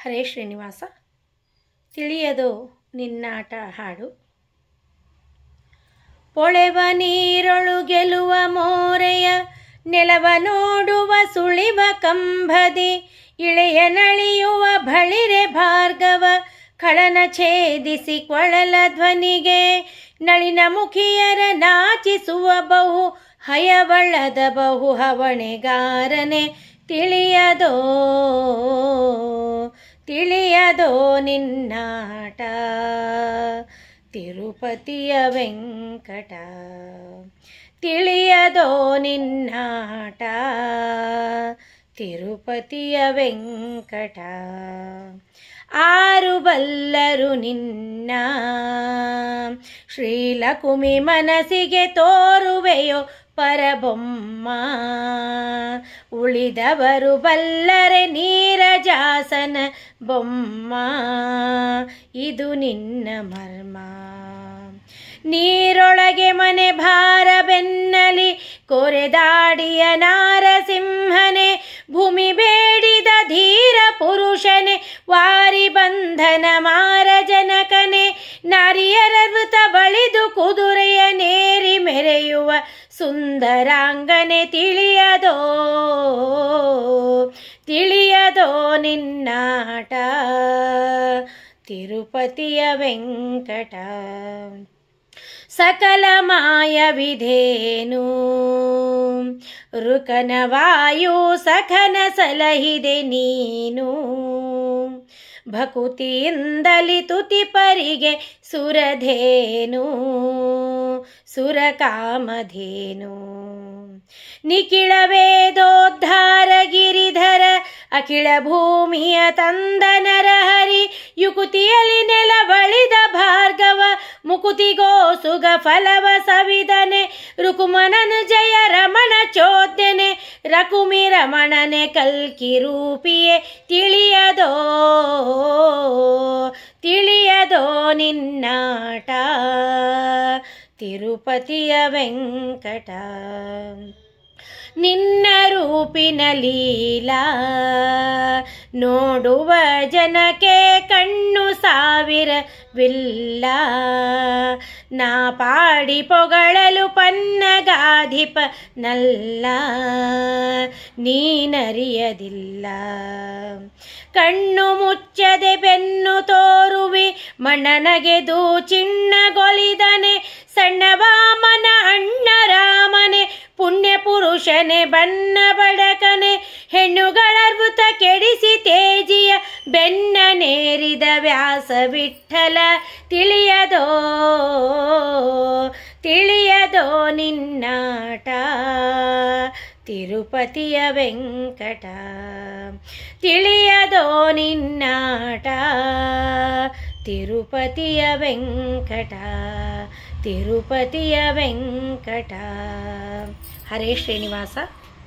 ಹರೇ ಶ್ರೀನಿವಾಸ. ತಿಳಿಯದು ನಿನ್ನಾಟ ಹಾಡು. ಪೊಳೆವ ನೀರೊಳು ಗೆಲುವ ಮೋರೆಯ ನೆಲವ ನೋಡುವ ಸುಳಿವ ಕಂಬದಿ ಇಳೆಯ ನಳಿಯುವ ಬಳಿರೆ ಭಾರ್ಗವ ಖಳನ ಛೇದಿಸಿ ಕೊಳಲ ಧ್ವನಿಗೆ ನಳಿನ ಮುಖಿಯರ ನಾಚಿಸುವ ಬಹು ಹಯವಳ್ಳದ ಬಹು ಹವಣೆಗಾರನೆ ತಿಳಿಯದೋ ನಿನ್ನಾಟ ತಿರುಪತಿಯ ವೆಂಕಟ. ತಿಳಿಯದೋ ನಿನ್ನಾಟ ತಿರುಪತಿಯ ವೆಂಕಟ. ಆರು ಬಲ್ಲರು ನಿನ್ನ ಶ್ರೀಲಕುಮಿ ಮನಸ್ಸಿಗೆ ತೋರುವೆಯೋ ಪರಬೊಮ್ಮ. ಉಳಿದವರು ಬಲ್ಲರೆ ನೀರಜಾಸನ ಬೊಮ್ಮ. ಇದು ನಿನ್ನ ಮರ್ಮ. ನೀರೊಳಗೆ ಮನೆ ಭಾರ ಬೆನ್ನಲಿ ಕೊರೆದಾಡಿಯ ನಾರಸಿಂಹನೆ ಭೂಮಿ ಬೇಡಿದ ಧೀರ ಪುರುಷನೆ ವಾರಿ ಬಂಧನ ಮಾರ ಜನಕನೆ ನಾರಿಯರ ವೃತ ಬಳಿದು ಕುದುರೆಯ ನೇರಿ ಮೆರೆಯುವ ಸುಂದರಾಂಗನೆ. ತಿಳಿಯದೋ ನಿನ್ನಾಟ ತಿರುಪತಿಯ ವೆಂಕಟ. ಸಕಲ ಮಾಯವಿಧೇನು ರುಕನ ವಾಯು ಸಖನ ಸಲಹಿದೆ ನೀನು. ಭಕುತಿಯಿಂದಲಿ ತುತಿಪರಿಗೆ ಸುರಧೇನು ಸುರಕಾಮಧೇನು. ನಿಖಿಳ ವೇದೋದ್ಧಾರ ಗಿರಿಧರ ಅಖಿಳ ಭೂಮಿಯ ತಂದ ನರಹರಿ ಯುಕುತಿಯಲ್ಲಿ ನೆಲ ಬಳಿದ ಭಾರ್ಗವ ಮುಕುತಿಗೋ ಸುಗ ಫಲವ ಸವಿದನೆ. ರುಕುಮನನು ಜಯ ರಮಣ ಚೋದ್ಯನೆ ರಕುಮಿ ರಮಣನೆ ಕಲ್ಕಿ ರೂಪಿಯೇ. ತಿಳಿಯದೋ ನಿನ್ನಾಟ ತಿರುಪತಿಯ ವೆಂಕಟ. ನಿನ್ನ ರೂಪಿನ ಲೀಲಾ ನೋಡುವ ಜನಕ್ಕೆ ಕಣ್ಣು ಸಾವಿರವಿಲ್ಲ. ನಾ ಪಾಡಿ ಪೊಗಳಲು ಪನ್ನಗಾಧಿಪ ನಲ್ಲ ನೀನರಿಯದಿಲ್ಲ. ಕಣ್ಣು ಮುಚ್ಚದೆ ಬೆನ್ನು ತೋರುವಿ ಮಣ್ಣನಗೆದು ಚಿಣ್ಣಗೊಲಿದನೆ. ಸಣ್ಣ ವಾಮನ ಅಣ್ಣ ರಾಮನೆ ಪುಣ್ಯ ಪುರುಷನೆ ಬನ್ನ ಬಡಕನೆ. ಹೆಣ್ಣುಗಳ ವೃತ ಕೆಡಿಸಿ ತೇಜಿಯ ಬೆನ್ನ ನೇರಿದ ವ್ಯಾಸ ವಿಠಲ. ತಿಳಿಯದೋ ನಿನ್ನಾಟ ತಿರುಪತಿಯ ವೆಂಕಟ. ತಿಳಿಯದೋ ನಿನ್ನಾಟ ತಿರುಪತಿಯ ವೆಂಕಟ. ತಿರುಪತಿಯ ವೆಂಕಟ. ಹರೇ ಶ್ರೀನಿವಾಸ.